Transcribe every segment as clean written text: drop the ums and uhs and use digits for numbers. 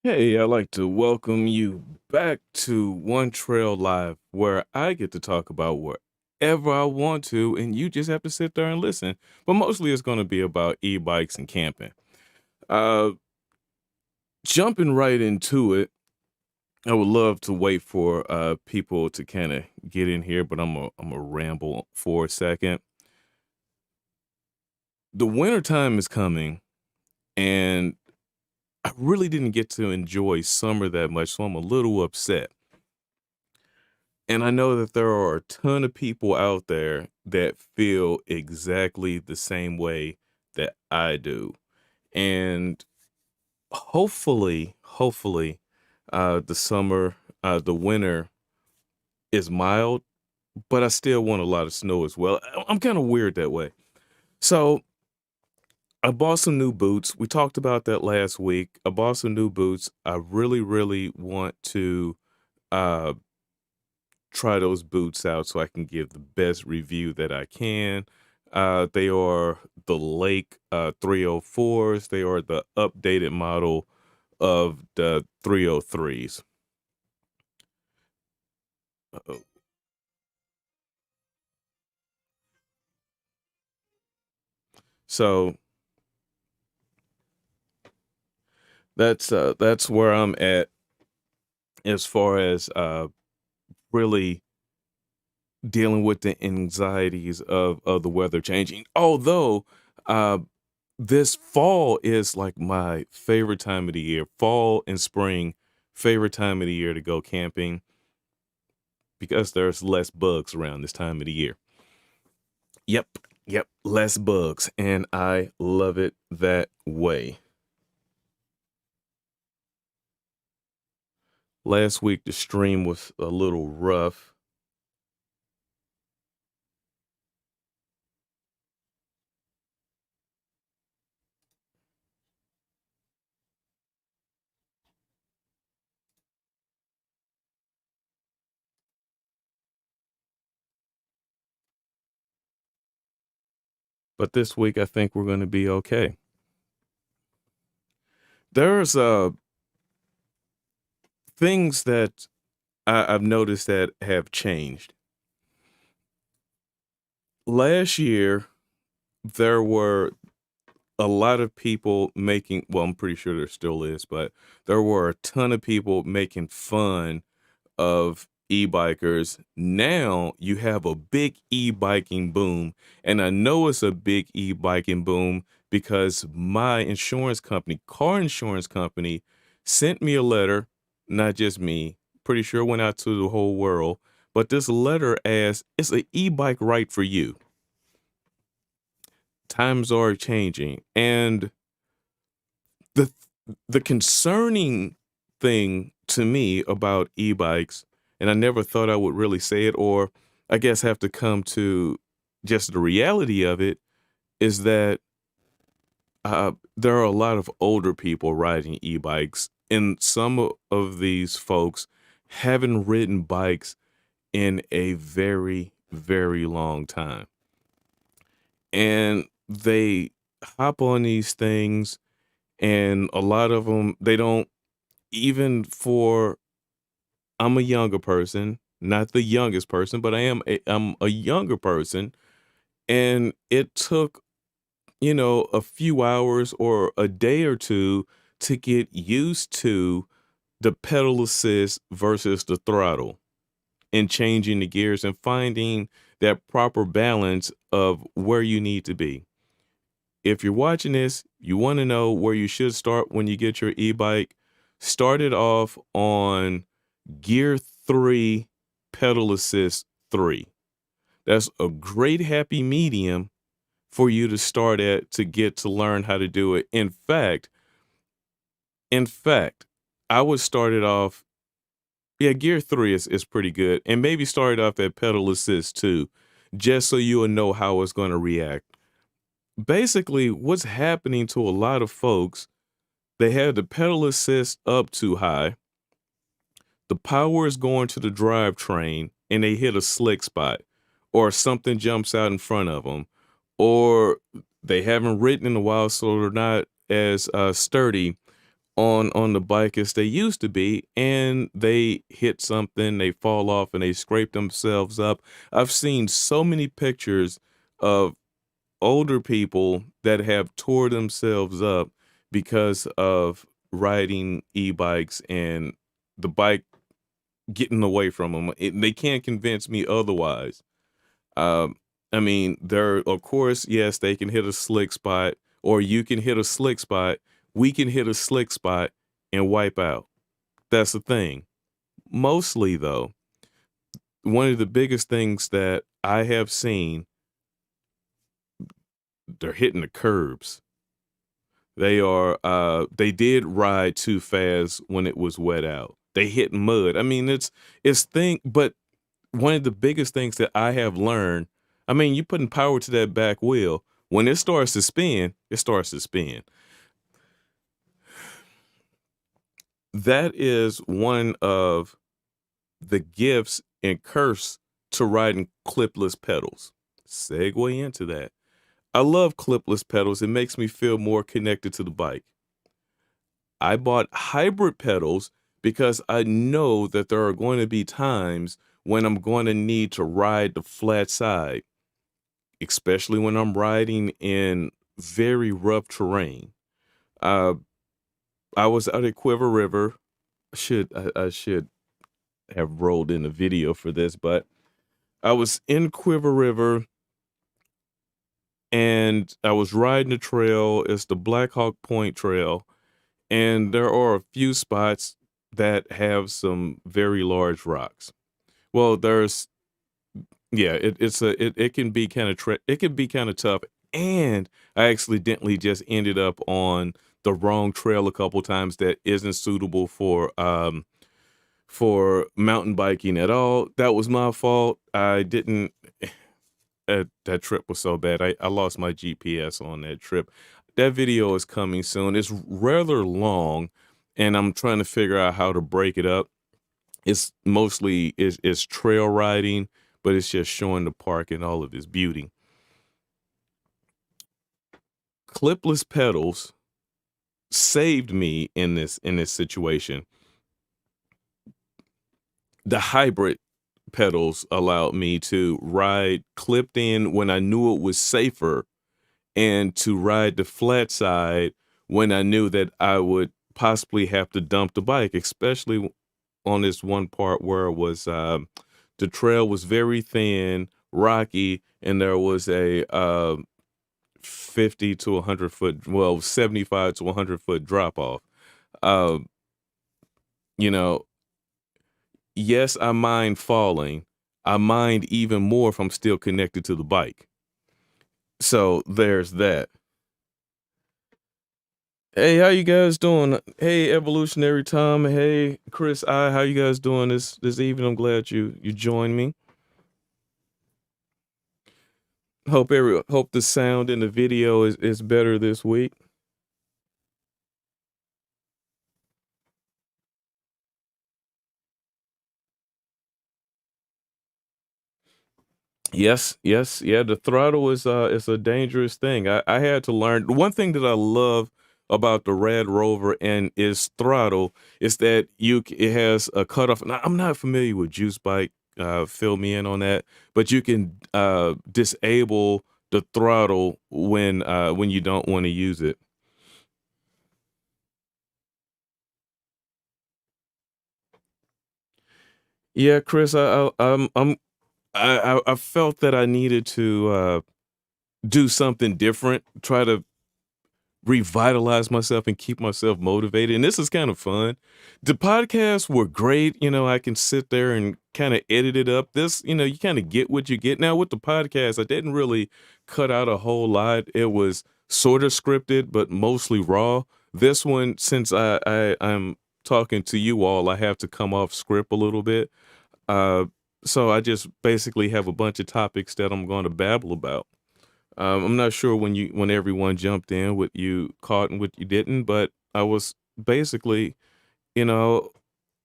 Hey, I'd like to welcome you back to One Trail Live, where I get to talk about whatever I want to, and you just have to sit there and listen. But mostly it's going to be about e-bikes and camping. Uh, Jumping right into it, I would love to wait for people to kind of get in here, but I'm a ramble for a second. The wintertime is coming, and I really didn't get to enjoy summer that much, so I'm a little upset. And I know that there are a ton of people out there that feel exactly the same way that I do. And the winter is mild, but I still want a lot of snow as well. I'm kind of weird that way. So I bought some new boots. We talked about that last week. I bought some new boots. I really, really want to uh, try those boots out so I can give the best review that I can. They are the Lake 304s. They are the updated model of the 303s. Uh-oh. So that's where I'm at as far as really dealing with the anxieties of the weather changing. Although uh, this fall is like my favorite time of the year. Fall and spring, favorite time of the year to go camping because there's less bugs around this time of the year. Yep, yep, less bugs, and I love it that way. Last week the stream was a little rough, but this week I think we're going to be okay. There's things that I've noticed that have changed. Last year there were a lot of people making, well, I'm pretty sure there still is, but there were a ton of people making fun of e-bikers. Now you have a big e-biking boom, and I know it's a big e-biking boom because my insurance company, car insurance company, sent me a letter, not just me, pretty sure it went out to the whole world, but this letter asks, "Is an e-bike right for you?" Times are changing, and the the concerning thing to me about e-bikes, and I never thought I would really say it, or I guess have to come to just the reality of it, is that there are a lot of older people riding e-bikes, and some of these folks haven't ridden bikes in a very, very long time. And they hop on these things, and a lot of them, they don't even for I'm a younger person, not the youngest person, but I'm a younger person, and it took, a few hours or a day or two to get used to the pedal assist versus the throttle and changing the gears and finding that proper balance of where you need to be. If you're watching this, you want to know where you should start when you get your e-bike. Start it off on Gear 3 pedal assist 3. That's a great happy medium for you to start at to get to learn how to do it. In fact, I would start it off, yeah, Gear 3 is pretty good. And maybe start off at pedal assist 2, just so you'll know how it's going to react. Basically, what's happening to a lot of folks, they have the pedal assist up too high, the power is going to the drivetrain, and they hit a slick spot, or something jumps out in front of them, or they haven't ridden in a while, so they're not as sturdy, on the bike as they used to be, and they hit something, they fall off, and they scrape themselves up. I've seen so many pictures of older people that have tore themselves up because of riding e-bikes and the bike getting away from them. They can't convince me otherwise. Um, I mean, there, of course, yes, they can hit a slick spot, or you can hit a slick spot. We can hit a slick spot and wipe out. That's the thing. Mostly, though, one of the biggest things that I have seen, they're hitting the curbs. They did ride too fast when it was wet out. They hit mud. I mean, but one of the biggest things that I have learned, I mean, you putting power to that back wheel. When it starts to spin, it starts to spin. That is one of the gifts and curse to riding clipless pedals. Segue into that. I love clipless pedals. It makes me feel more connected to the bike. I bought hybrid pedals because I know that there are going to be times when I'm going to need to ride the flat side, especially when I'm riding in very rough terrain. Uh, I was out at Quiver River. I should have rolled in a video for this, but I was in Quiver River and I was riding the trail. It's the Black Hawk Point Trail, and there are a few spots that have some very large rocks. Well, there's yeah, it can be kind of it can be kind of tough, and I accidentally just ended up on the wrong trail a couple times that isn't suitable for mountain biking at all. That was my fault. I didn't that trip was so bad. I lost my GPS on that trip. That video is coming soon. It's rather long, and I'm trying to figure out how to break it up. It's mostly is trail riding, but it's just showing the park and all of its beauty. Clipless pedals saved me in this situation. The hybrid pedals allowed me to ride clipped in when I knew it was safer, and to ride the flat side when I knew that I would possibly have to dump the bike, especially on this one part where it was the trail was very thin, rocky, and there was a 50 to 100 foot, well, 75 to 100 foot drop off. Um, you know, yes, I mind falling. I mind even more if I'm still connected to the bike. So there's that. Hey, how you guys doing? Hey, Evolutionary Tom. Hey, Chris I. How you guys doing this evening? I'm glad you joined me. Hope the sound in the video is better this week. Yes, yes, yeah. The throttle is a dangerous thing. I had to learn. The one thing that I love about the Red Rover and its throttle is that it has a cutoff. Now, I'm not familiar with Juice Bike. Fill me in on that. But you can disable the throttle when you don't want to use it. Yeah, Chris, I felt that I needed to do something different, try to revitalize myself and keep myself motivated. And this is kind of fun. The podcasts were great. I can sit there and kind of edit it up. You kind of get what you get. Now with the podcast, I didn't really cut out a whole lot. It was sort of scripted, but mostly raw. This one, since I'm talking to you all, I have to come off script a little bit. Uh, so I just basically have a bunch of topics that I'm going to babble about. I'm not sure when everyone jumped in, what you caught and what you didn't, but I was basically, you know,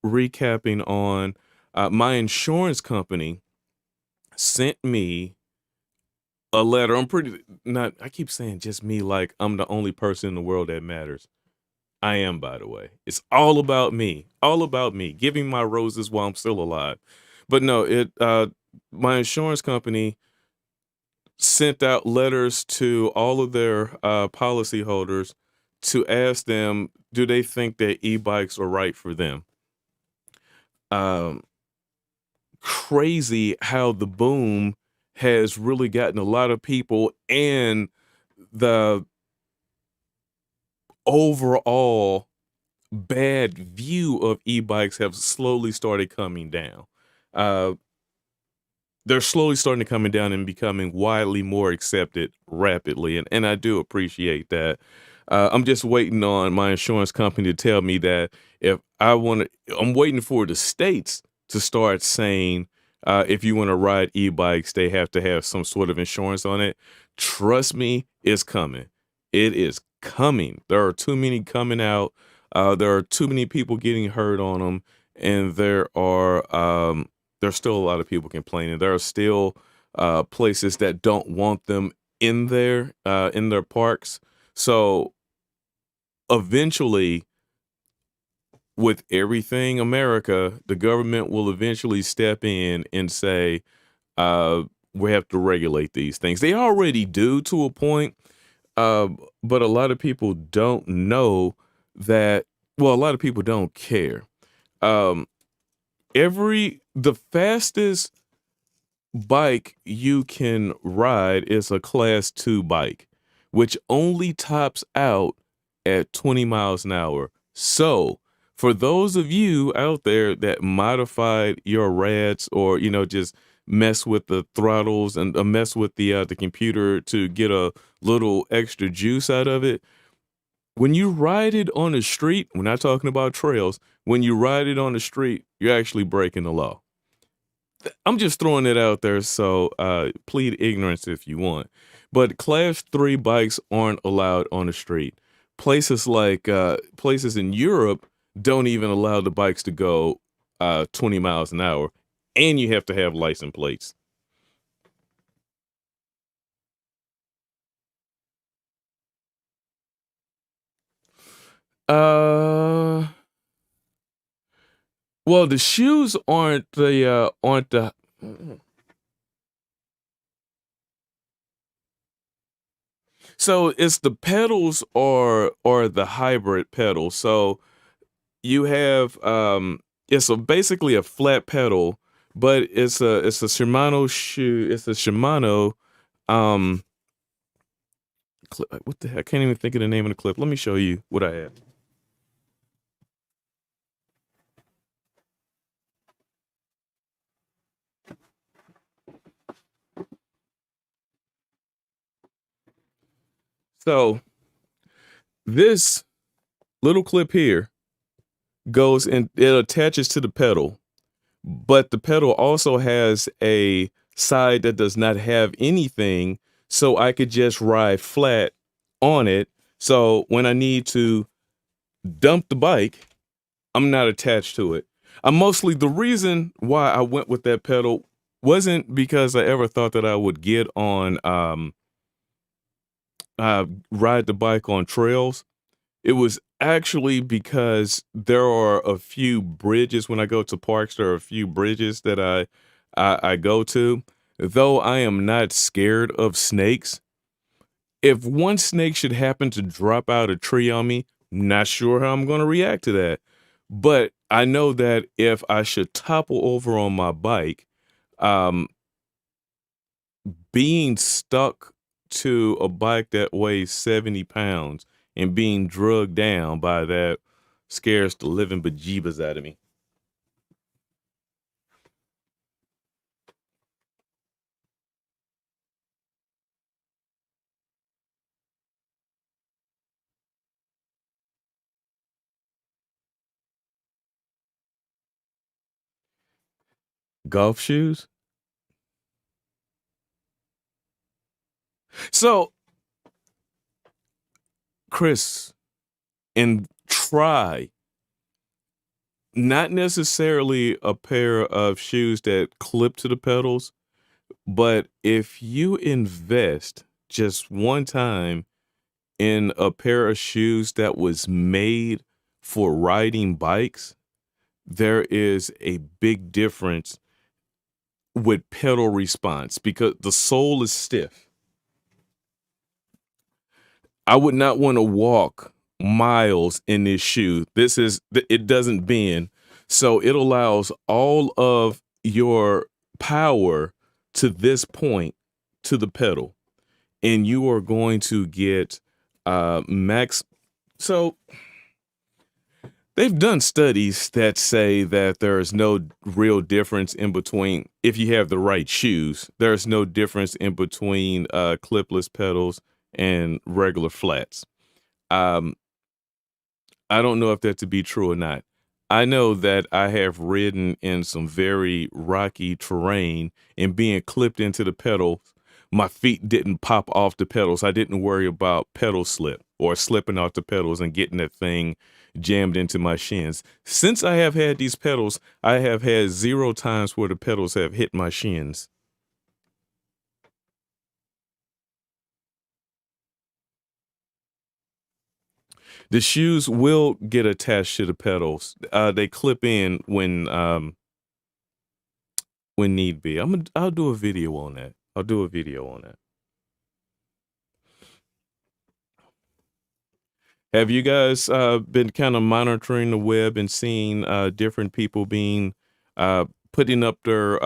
recapping on my insurance company sent me a letter. I'm pretty not. I keep saying just me, like I'm the only person in the world that matters. I am, by the way. It's all about me. All about me. Giving my roses while I'm still alive. But no, it my insurance company sent out letters to all of their policyholders to ask them, do they think that e-bikes are right for them? Um, Crazy how the boom has really gotten a lot of people, and the overall bad view of e-bikes have slowly started coming down. Uh, they're slowly starting to coming down and becoming widely more accepted rapidly, and I do appreciate that. I'm just waiting on my insurance company to tell me that if I want to, I'm waiting for the states to start saying if you want to ride e-bikes, they have to have some sort of insurance on it. Trust me, it's coming. It is coming. There are too many coming out. There are too many people getting hurt on them, and there's still a lot of people complaining. There are still places that don't want them in their parks. So eventually, with everything America, the government will eventually step in and say, we have to regulate these things. They already do to a point, uh, but a lot of people don't know that. Well, a lot of people don't care. Um, the fastest bike you can ride is a class 2 bike, which only tops out at 20 miles an hour. So, for those of you out there that modified your rads, or just mess with the throttles and mess with the computer to get a little extra juice out of it, when you ride it on the street, we're not talking about trails, when you ride it on the street, you're actually breaking the law. I'm just throwing it out there, so plead ignorance if you want. But class 3 bikes aren't allowed on the street. Places in Europe don't even allow the bikes to go 20 miles an hour, and you have to have license plates. Uh, well, the shoes aren't the. So it's the pedals or the hybrid pedal. So you have it's basically a flat pedal, but it's a Shimano shoe. It's a Shimano um clip. What the heck? I can't even think of the name of the clip. Let me show you what I have. So this little clip here goes and it attaches to the pedal, but the pedal also has a side that does not have anything, so I could just ride flat on it. So when I need to dump the bike, I'm not attached to it. I'm mostly the reason why I went with that pedal wasn't because I ever thought that I would get on ride the bike on trails. It was actually because there are a few bridges when I go to parks. There are a few bridges that I go to. Though I am not scared of snakes, if one snake should happen to drop out a tree on me, not sure how I'm going to react to that. But I know that if I should topple over on my bike, um, being stuck to a bike that weighs 70 pounds and being drugged down by that scares the living bejeebas out of me. Golf shoes? So, Chris, and try not necessarily a pair of shoes that clip to the pedals, but if you invest just one time in a pair of shoes that was made for riding bikes, there is a big difference with pedal response because the sole is stiff. I would not want to walk miles in this shoe. It doesn't bend. So it allows all of your power to this point to the pedal. And you are going to get max. So they've done studies that say that there is no real difference in between, if you have the right shoes, there's no difference in between clipless pedals and regular flats. Um, I don't know if that to be true or not. I know that I have ridden in some very rocky terrain and being clipped into the pedals, my feet didn't pop off the pedals. I didn't worry about pedal slip or slipping off the pedals and getting that thing jammed into my shins. Since I have had these pedals, I have had 0 times where the pedals have hit my shins. The shoes will get attached to the pedals. They clip in when need be. I'll do a video on that. I'll do a video on that. Have you guys been kind of monitoring the web and seeing different people being putting up their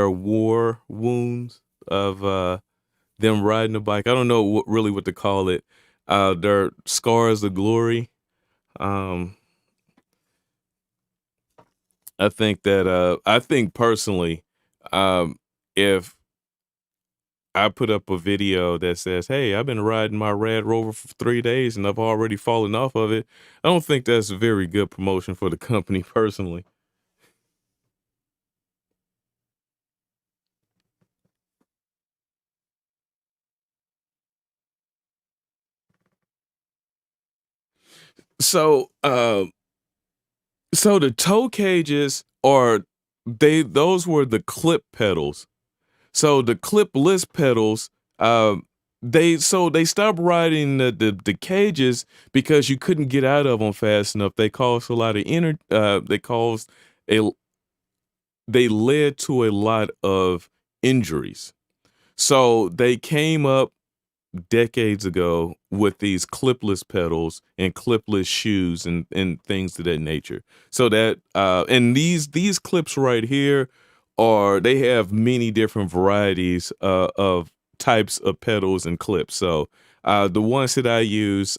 war wounds of them riding a bike? I don't know really what to call it. Their scars of glory. Um, I think personally, if I put up a video that says, "Hey, I've been riding my Rad Rover for 3 days and I've already fallen off of it." I don't think that's a very good promotion for the company personally. So, so the toe cages are those were the clip pedals. So the clipless pedals, they stopped riding the cages because you couldn't get out of them fast enough. They caused a lot of a they led to a lot of injuries. So they came up decades ago with these clipless pedals and clipless shoes and things of that nature. So that and these clips right here are they have many different varieties of types of pedals and clips. So the ones that I use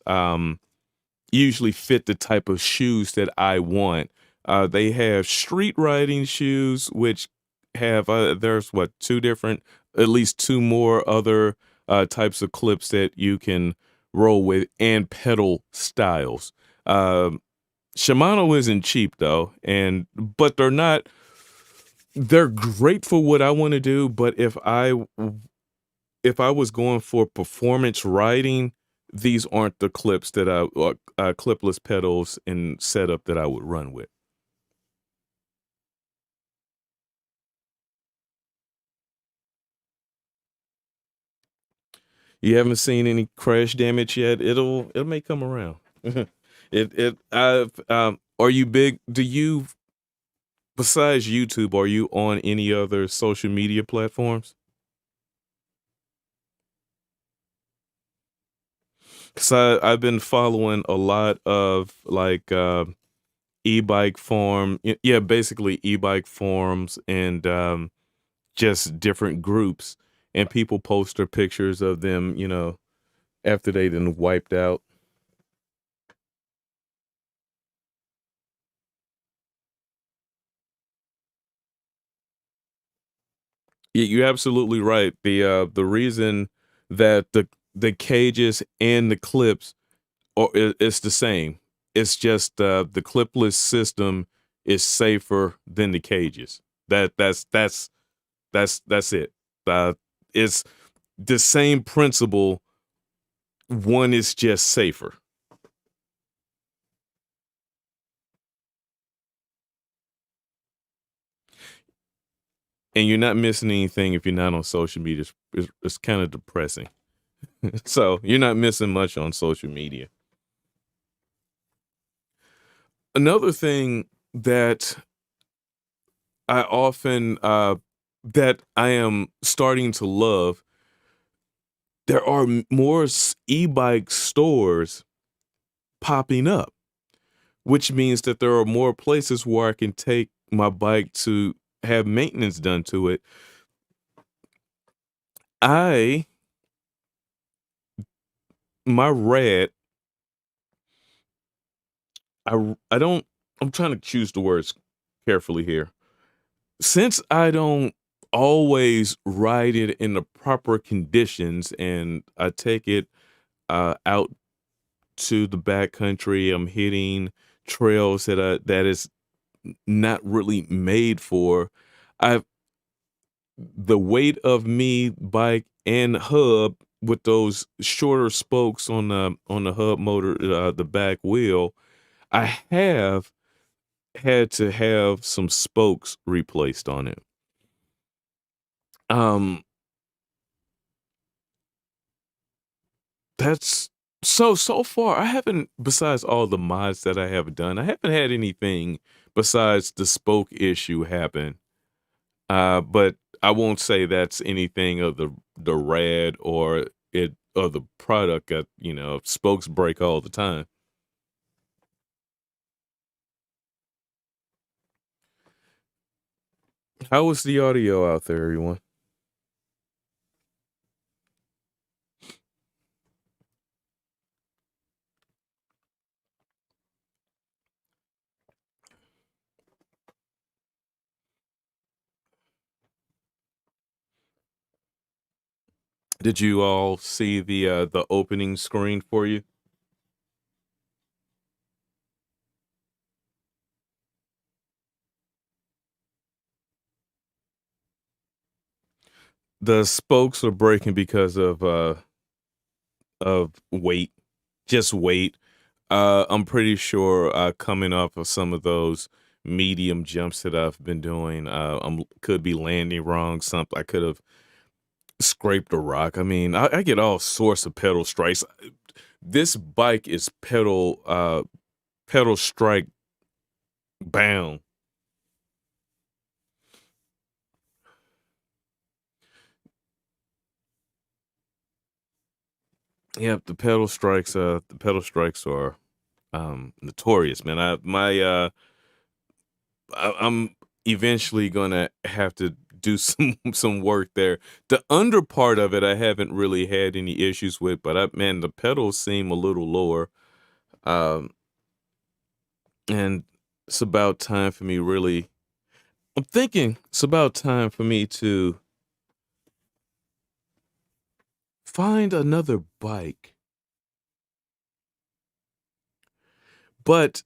usually fit the type of shoes that I want. They have street riding shoes, which have there's what at least two more other types of clips that you can roll with, and pedal styles. Um, Shimano isn't cheap though, but they're not. They're great for what I want to do, but if I was going for performance riding, these aren't the clips that clipless pedals and setup that I would run with. You haven't seen any crash damage yet. It may come around. Are you big? Do you besides YouTube? Are you on any other social media platforms? Because I've been following a lot of like e-bike yeah, basically e-bike forums and just different groups, and people post their pictures of them, after they then wiped out. You're absolutely right. The reason that the cages and the clips it's the same. It's just the clipless system is safer than the cages. That's it. It's the same principle. One is just safer. and you're not missing anything if you're not on social media. It's kind of depressing. So you're not missing much on social media. Another thing that I often that I am starting to love, there are more e-bike stores popping up, which means that there are more places where I can take my bike to have maintenance done to it. I my rad, I don't I'm trying to choose the words carefully here. Since I don't always ride it in the proper conditions and I take it out to the backcountry, I'm hitting trails that is not really made for. I've the weight of me, bike, and hub with those shorter spokes on the hub motor, the back wheel. I have had to have some spokes replaced on it. Um, that's so far. I haven't, besides all the mods that I have done, I haven't had anything besides the spoke issue happen. But I won't say that's anything of the rad or it or the product. Spokes break all the time. How was the audio out there, everyone? Did you all see the opening screen for you? The spokes are breaking because of weight, just weight. I'm pretty sure coming off of some of those medium jumps that I've been doing, I'm could be landing wrong. Something I could have scraped a rock. I mean, I get all sorts of pedal strikes. This bike is pedal strike bound. Yep, the pedal strikes are notorious, man. I'm eventually gonna have to do some work there. The under part of it I haven't really had any issues with, but man, the pedals seem a little lower. Um and it's about time for me really I'm thinking it's about time for me to find another bike. But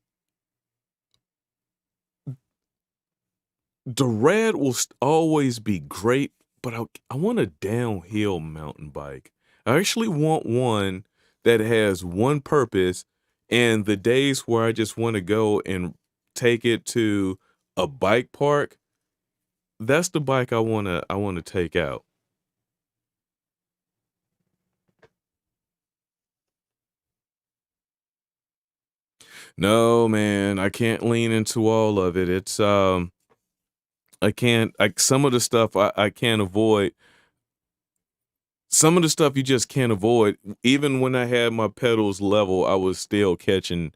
the red will always be great, but I want a downhill mountain bike. I actually want one that has one purpose, and the days where I just want to go and take it to a bike park, that's the bike I want to take out. No, man, I can't lean into all of it. It's I can't like some of the stuff I can't avoid. Some of the stuff you just can't avoid. Even when I had my pedals level, I was still catching.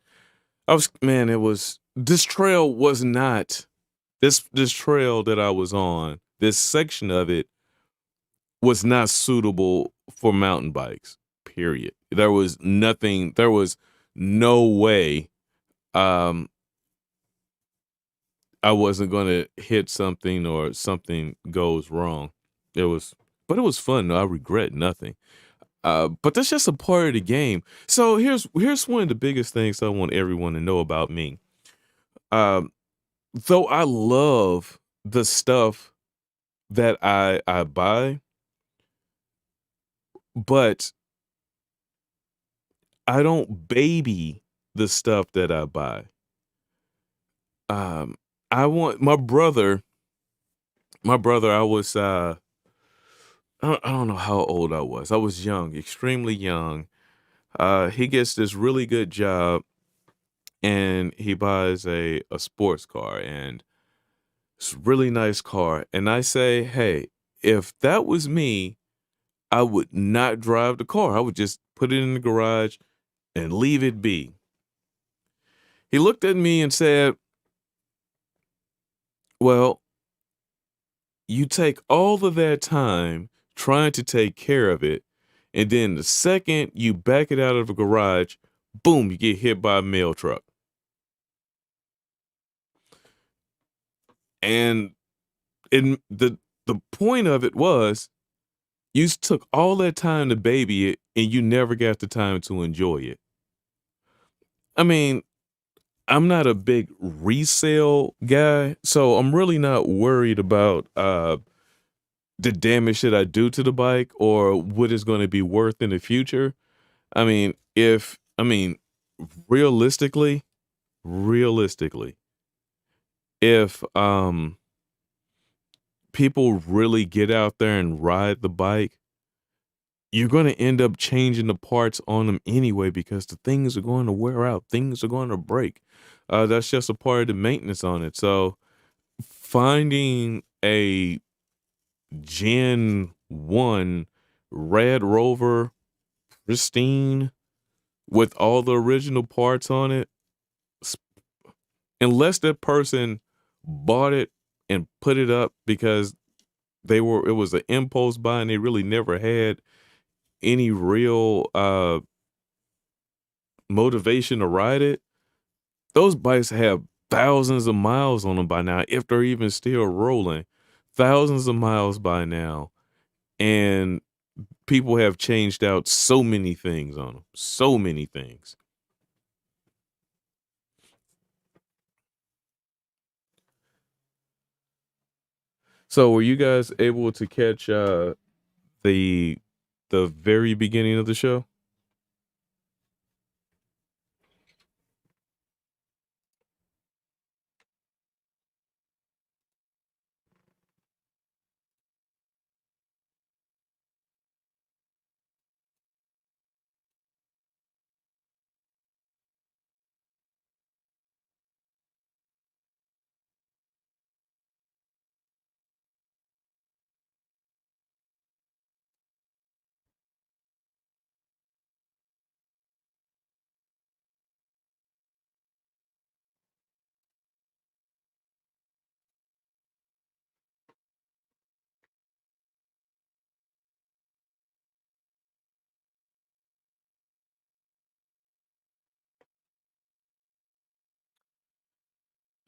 It was this trail was not this trail that I was on. This section of it was not suitable for mountain bikes. Period. There was no way um I wasn't going to hit something or something goes wrong. It was but it was fun. I regret nothing. But that's just a part of the game. So here's one of the biggest things I want everyone to know about me. Um, though I love the stuff that I buy, but I don't baby the stuff that I buy. Um, I want my brother. my brother, I don't know how old I was. I was young, extremely young. He gets this really good job and he buys a sports car and it's a really nice car. And I say, hey, if that was me, I would not drive the car. I would just put it in the garage and leave it be. He looked at me and said, well, you take all of that time trying to take care of it, and then the second you back it out of a garage, boom, you get hit by a mail truck. And in the point of it was you took all that time to baby it and you never got the time to enjoy it. I mean, I'm not a big resale guy, so I'm really not worried about the damage that I do to the bike or what it's going to be worth in the future. I mean, realistically, realistically, if people really get out there and ride the bike, you're going to end up changing the parts on them anyway because the things are going to wear out, things are going to break. That's just a part of the maintenance on it. So finding a Gen 1 Red Rover pristine with all the original parts on it, s- unless that person bought it and put it up because it was an impulse buy and they really never had any real motivation to ride it, those bikes have thousands of miles on them by now, if they're even still rolling. Thousands of miles by now. And people have changed out so many things on them. So many things. So were you guys able to catch the the very beginning of the show?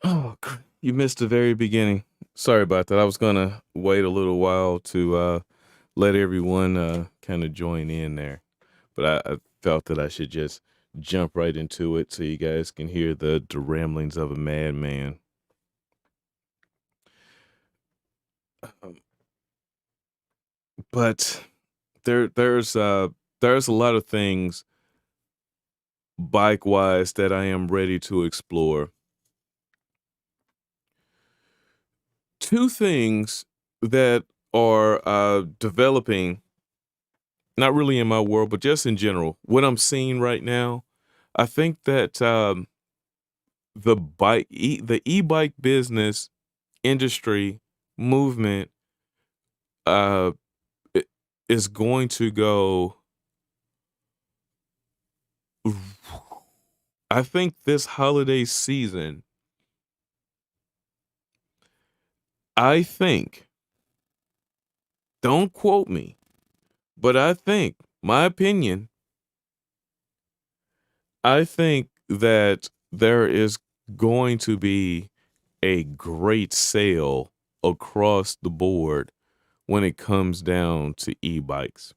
Oh, you missed the very beginning. Sorry about that. I was gonna wait a little while to let everyone kind of join in there, but I felt that I should just jump right into it so you guys can hear the ramblings of a madman. Um, but there's a lot of things bike wise that I am ready to explore. Two things that are developing, not really in my world, but just in general, what I'm seeing right now. I think that the e-bike business industry movement uh, i- is going to go. I think this holiday season, I think, don't quote me, but I think, my opinion, I think that there is going to be a great sale across the board when it comes down to e-bikes.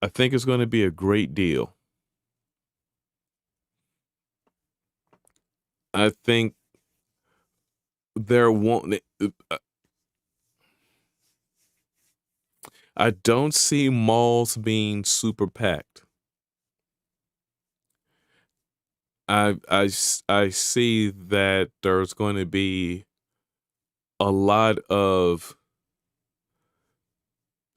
I think it's going to be a great deal. I think there won't. I don't see malls being super packed. I see that there's going to be a lot of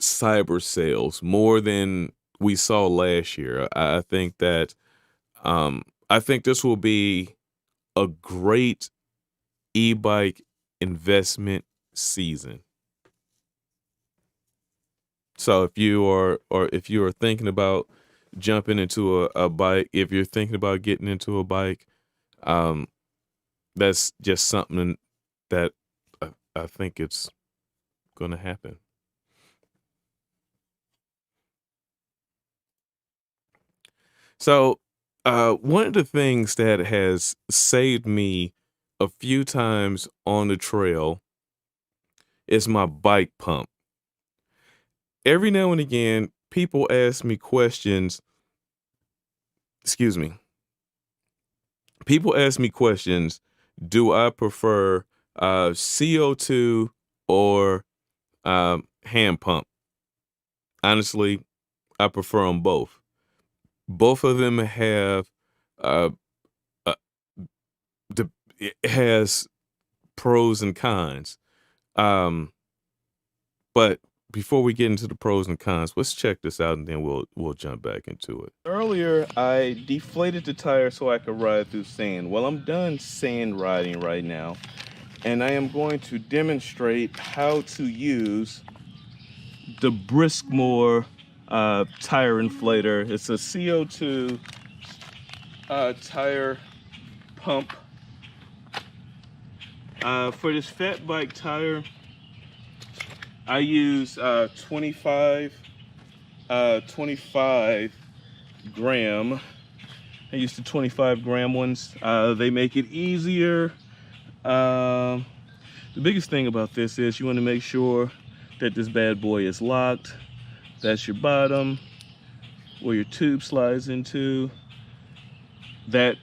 cyber sales, more than we saw last year. I think that I think this will be a great e-bike investment season. So if you are, or if you are thinking about jumping into a bike, if you're thinking about getting into a bike, um, that's just something that I think it's going to happen. So, one of the things that has saved me a few times on the trail is my bike pump. Every now and again, people ask me questions. Excuse me. People ask me questions. Do I prefer CO2 or hand pump? Honestly, I prefer them both. Both of them have uh, uh, it has pros and cons. Um, but before we get into the pros and cons, let's check this out and then we'll jump back into it. Earlier, I deflated the tire so I could ride through sand. Well, I'm done sand riding right now, and I am going to demonstrate how to use the Briskmore tire inflator. It's a CO2 tire pump. For this fat bike tire, I use 25 gram. I use the 25-gram ones. They make it easier. The biggest thing about this is you want to make sure that this bad boy is locked. That's your bottom, where your tube slides into. That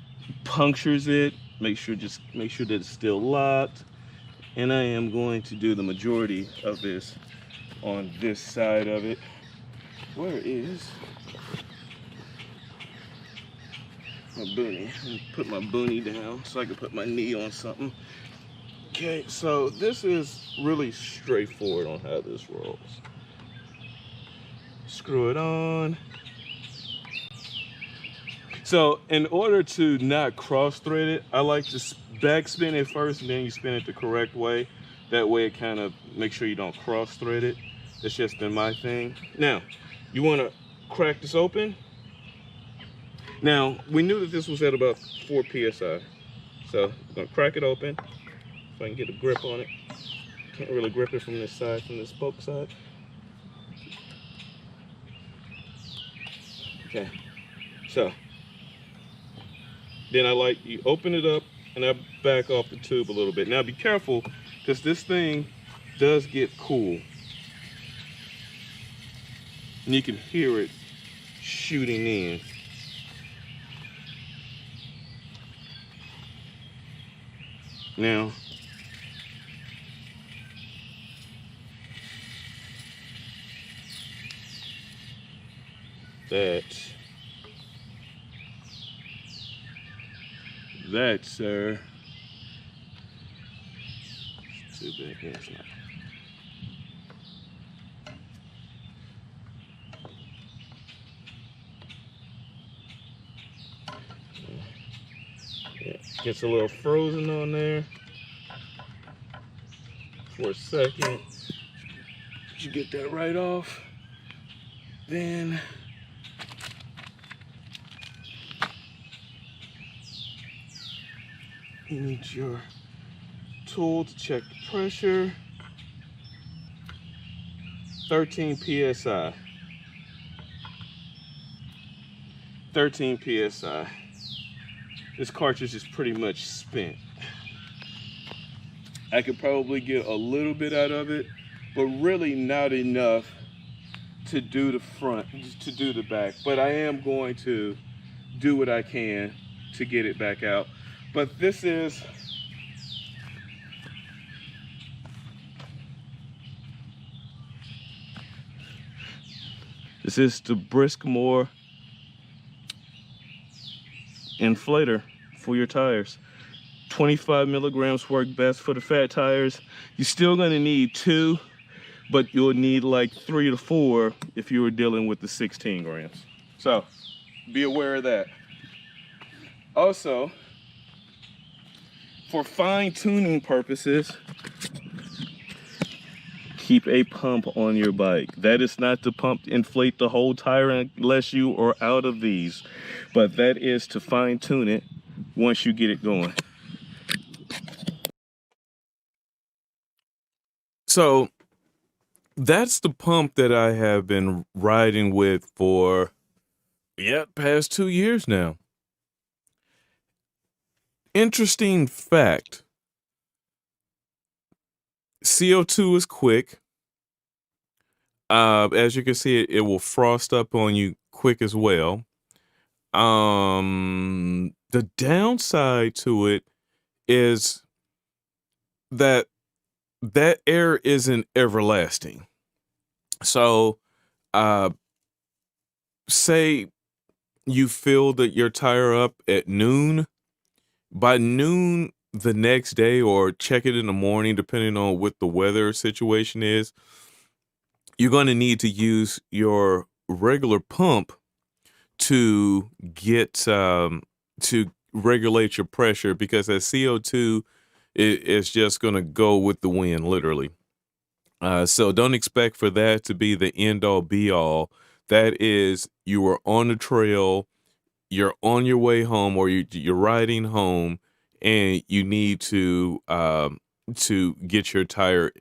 punctures it. Make sure that it's still locked. And I am going to do the majority of this on this side of it. Where is my boonie? Let me put my boonie down so I can put my knee on something. Okay, so this is really straightforward on how this rolls. Screw it on. So in order to not cross thread it, I like to back spin it first and then you spin it the correct way. That way it kind of makes sure you don't cross thread it. That's just been my thing. Now, you want to crack this open. Now, we knew that this was at about 4 PSI. So I'm gonna crack it open so I can get a grip on it. Can't really grip it from this side, from this spoke side. Okay, so then you open it up and I back off the tube a little bit. Now be careful, because this thing does get cool. And you can hear it shooting in. Now, that, sir, too big. Yeah, it's not. Yeah, gets a little frozen on there for a second. You get that right off, then you need your tool to check the pressure. 13 PSI. 13 PSI. This cartridge is pretty much spent. I could probably get a little bit out of it, but really not enough to do the front, to do the back. But I am going to do what I can to get it back out. But this is the Briskmore inflator. for your tires. 25 milligrams work best for the fat tires. You're still gonna need 2, but you'll need like 3 to 4 if you were dealing with the 16 grams. So be aware of that. Also, for fine tuning purposes, keep a pump on your bike. That is not to pump inflate the whole tire unless you are out of these, but that is to fine tune it once you get it going. So that's the pump that I have been riding with for past 2 years now. Interesting fact, CO2 is quick. As you can see, it will frost up on you quick as well. The downside to it is that that air isn't everlasting. So, uh, say you fill your tire up at noon. By noon the next day, or check it in the morning, depending on what the weather situation is, you're going to need to use your regular pump to get to regulate your pressure, because that CO2 is just going to go with the wind, literally. So don't expect for that to be the end all be all. That is, you are on the trail, you're on your way home, or you're riding home, and you need to get your tire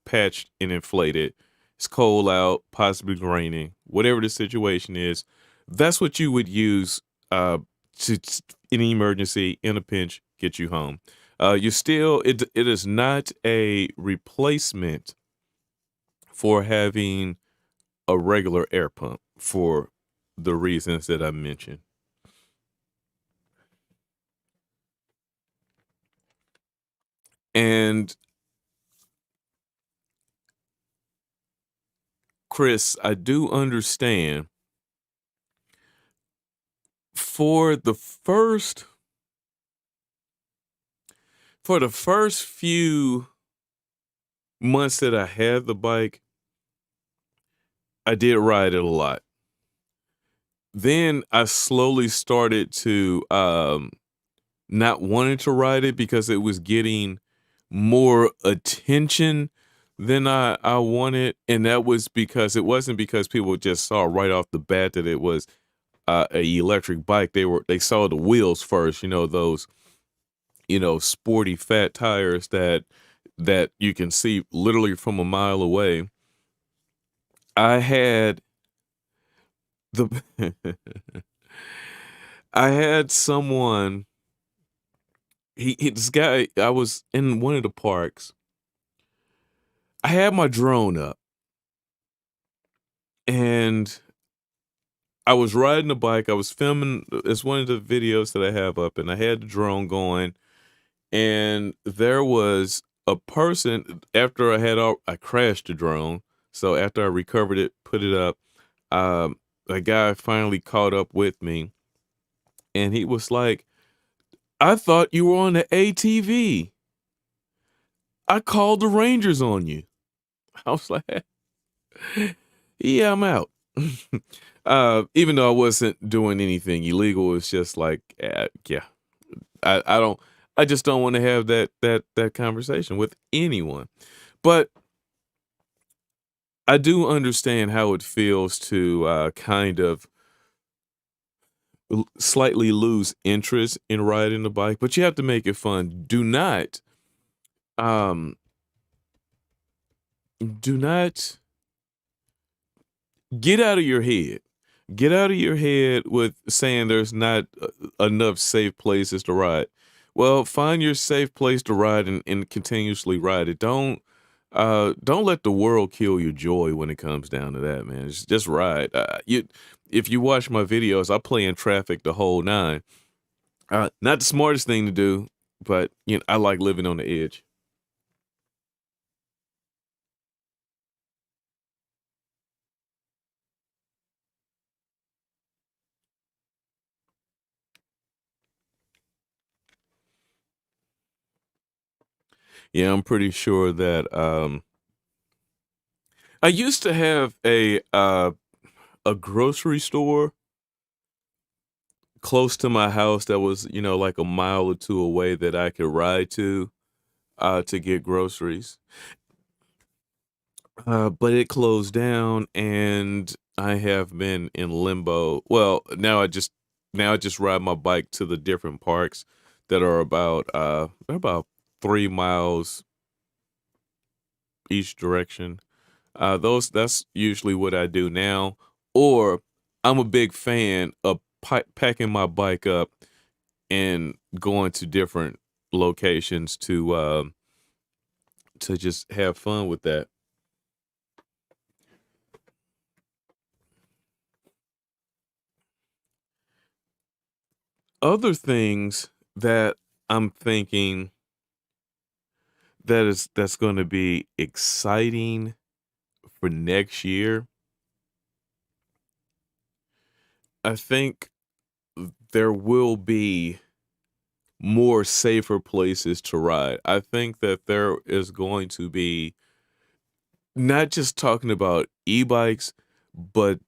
patched and inflated. It's cold out, possibly raining, whatever the situation is. That's what you would use to in an emergency, in a pinch, get you home. You still it is not a replacement for having a regular air pump for the reasons that I mentioned. And Chris, I do understand for the first few months that I had the bike, I did ride it a lot. Then I slowly started to not wanting to ride it because it was getting more attention than I wanted. And that was because it wasn't because people just saw right off the bat that it was a electric bike. They saw the wheels first, those, sporty fat tires that you can see literally from a mile away. I had the I had someone, this guy, I was in one of the parks. I had my drone up and I was riding a bike. I was filming. It's one of the videos that I have up, and I had the drone going, and there was a person. After I crashed the drone. So after I recovered it, put it up, a guy finally caught up with me, and he was like, "I thought you were on the ATV. I called the Rangers on you." I was like, "Yeah, I'm out." Even though I wasn't doing anything illegal, it's just like, yeah, I don't, I just don't want to have that conversation with anyone. But I do understand how it feels to kind of slightly lose interest in riding the bike, but you have to make it fun. Um, do not get out of your head. Get out of your head with saying there's not enough safe places to ride. Well, find your safe place to ride and continuously ride it. Don't let the world kill your joy when it comes down to that, man. Just ride. If you watch my videos, I play in traffic the whole nine. Not the smartest thing to do, but I like living on the edge. Yeah, I'm pretty sure that I used to have a grocery store close to my house that was, like a mile or two away that I could ride to get groceries. But it closed down and I have been in limbo. Well, now I just ride my bike to the different parks that are about 3 miles each direction. That's usually what I do now. Or I'm a big fan of packing my bike up and going to different locations to just have fun with that. Other things that I'm thinking that's going to be exciting for next year, I think there will be more safer places to ride. I think that there is going to be not just talking about e-bikes, but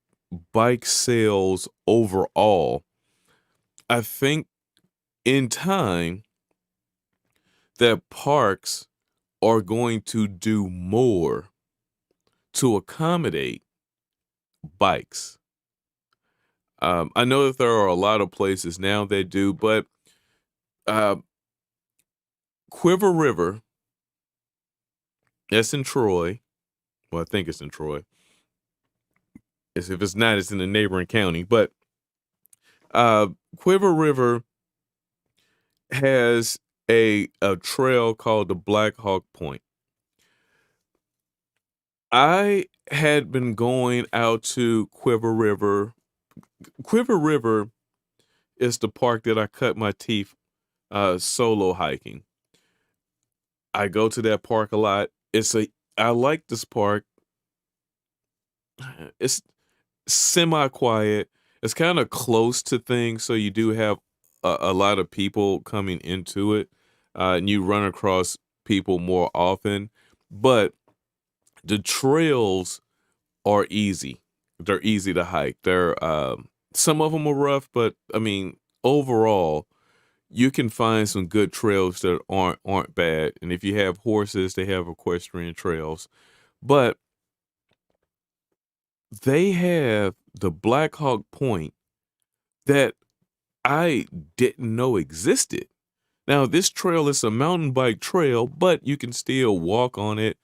bike sales overall. I think in time that parks are going to do more to accommodate bikes. I know that there are a lot of places now that do, but uh, Quiver River, that's in Troy. Well, I think it's in Troy. If it's not, it's in the neighboring county. But uh, Quiver River has a trail called the Black Hawk Point. I had been going out to Quiver River. Quiver River is the park that I cut my teeth solo hiking. I go to that park a lot. I like this park. It's semi quiet. It's kind of close to things, so you do have a lot of people coming into it, and you run across people more often. But the trails are easy. They're easy to hike. Some of them are rough, but I mean, overall, you can find some good trails that aren't bad. And if you have horses, they have equestrian trails. But they have the Black Hawk Point that I didn't know existed. Now, this trail is a mountain bike trail, but you can still walk on it.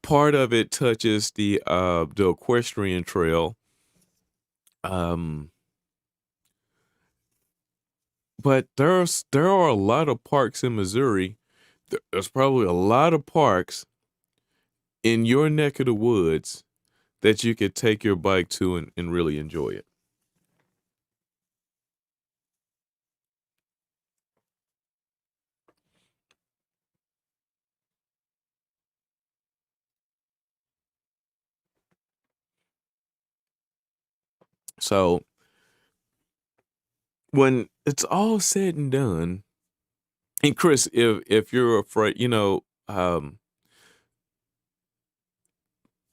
Part of it touches the equestrian trail. Um, but there are a lot of parks in Missouri. There's probably a lot of parks in your neck of the woods that you could take your bike to and really enjoy it. So when it's all said and done, and Chris, if you're afraid,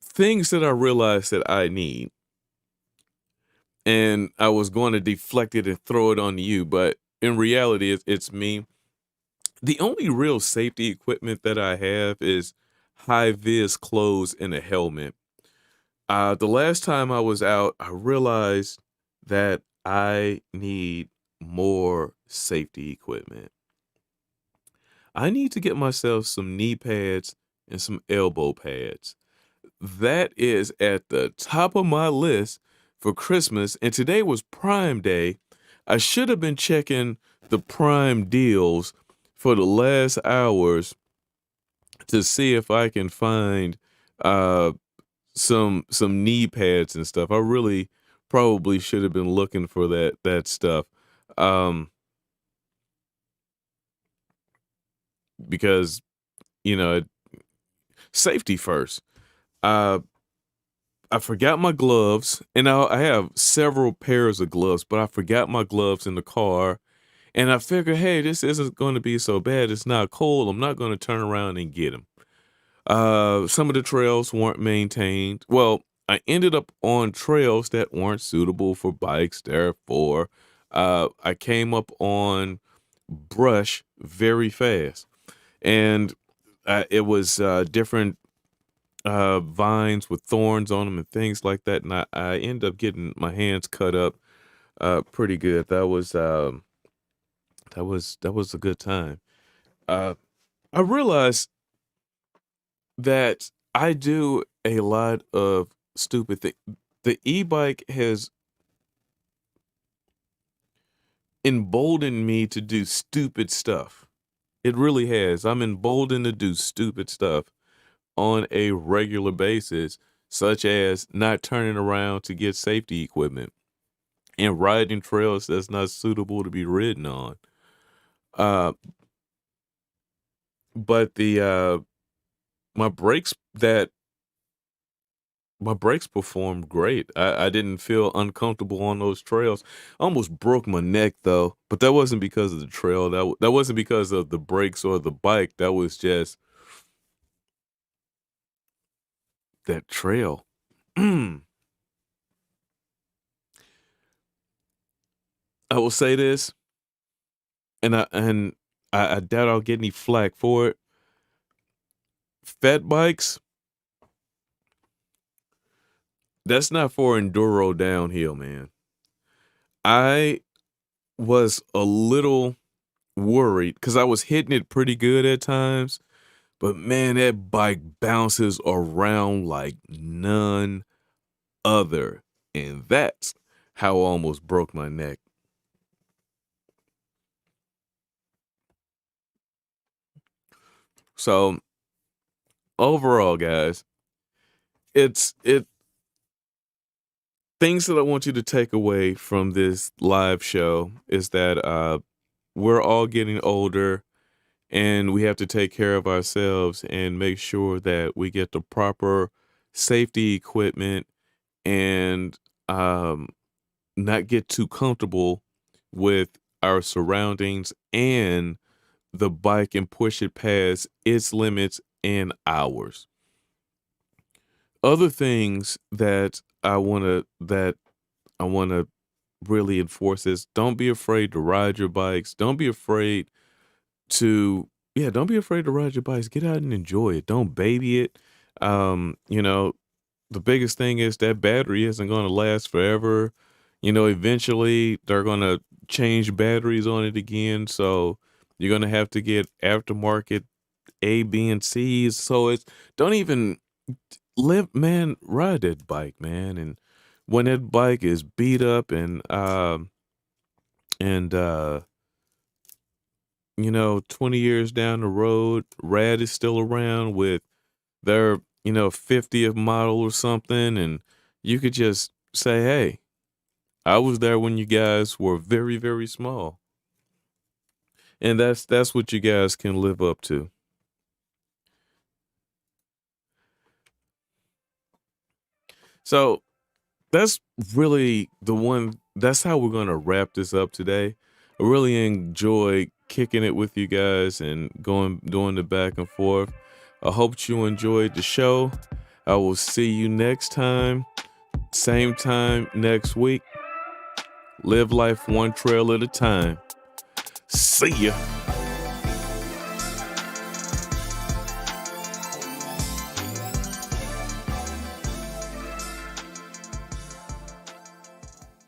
things that I realized that I need, and I was going to deflect it and throw it on you, but in reality, it's me. The only real safety equipment that I have is high vis clothes and a helmet. The last time I was out, I realized that I need more safety equipment. I need to get myself some knee pads and some elbow pads. That is at the top of my list for Christmas. And today was Prime Day. I should have been checking the Prime deals for the last hours to see if I can find uh, some knee pads and stuff. I really probably should have been looking for that stuff. Um, because, you know, safety first. Uh, I forgot my gloves, and I have several pairs of gloves, but I forgot my gloves in the car, And I figured, hey, this isn't going to be so bad. It's not cold. I'm not going to turn around and get him. Some of the trails weren't maintained. Well, I ended up on trails that weren't suitable for bikes. Therefore, I came up on brush very fast, and it was different vines with thorns on them and things like that. And I ended up getting my hands cut up pretty good. That was a good time. Uh, I realized that I do a lot of stupid things. The e-bike has emboldened me to do stupid stuff. It really has. I'm emboldened to do stupid stuff on a regular basis, such as not turning around to get safety equipment and riding trails that's not suitable to be ridden on. Uh, but the my brakes that my brakes performed great. I didn't feel uncomfortable on those trails. I almost broke my neck though, but that wasn't because of the trail. That wasn't because of the brakes or the bike. That was just that trail. I will say this, and I doubt I'll get any flack for it. Fat bikes, that's not for enduro downhill, man. I was a little worried because I was hitting it pretty good at times, but man, that bike bounces around like none other. And that's how I almost broke my neck. So overall, guys, it things that I want you to take away from this live show is that we're all getting older and we have to take care of ourselves and make sure that we get the proper safety equipment and um, not get too comfortable with our surroundings and the bike and push it past its limits and ours. Other things that I want to really enforce is don't be afraid to ride your bikes. Don't be afraid to ride your bikes. Get out and enjoy it. Don't baby it. You know, the biggest thing is that battery isn't going to last forever. You know, eventually they're going to change batteries on it again. So you're going to have to get aftermarket A, B, and C's. So it's don't even live, man, ride that bike, man. And when that bike is beat up and 20 years down the road, Rad is still around with their 50th model or something, and you could just say, hey, I was there when you guys were very, very small. And that's what you guys can live up to. So that's really that's how we're gonna wrap this up today. I really enjoy kicking it with you guys and doing the back and forth. I hope you enjoyed the show. I will see you next time, same time next week. Live life one trail at a time. See ya.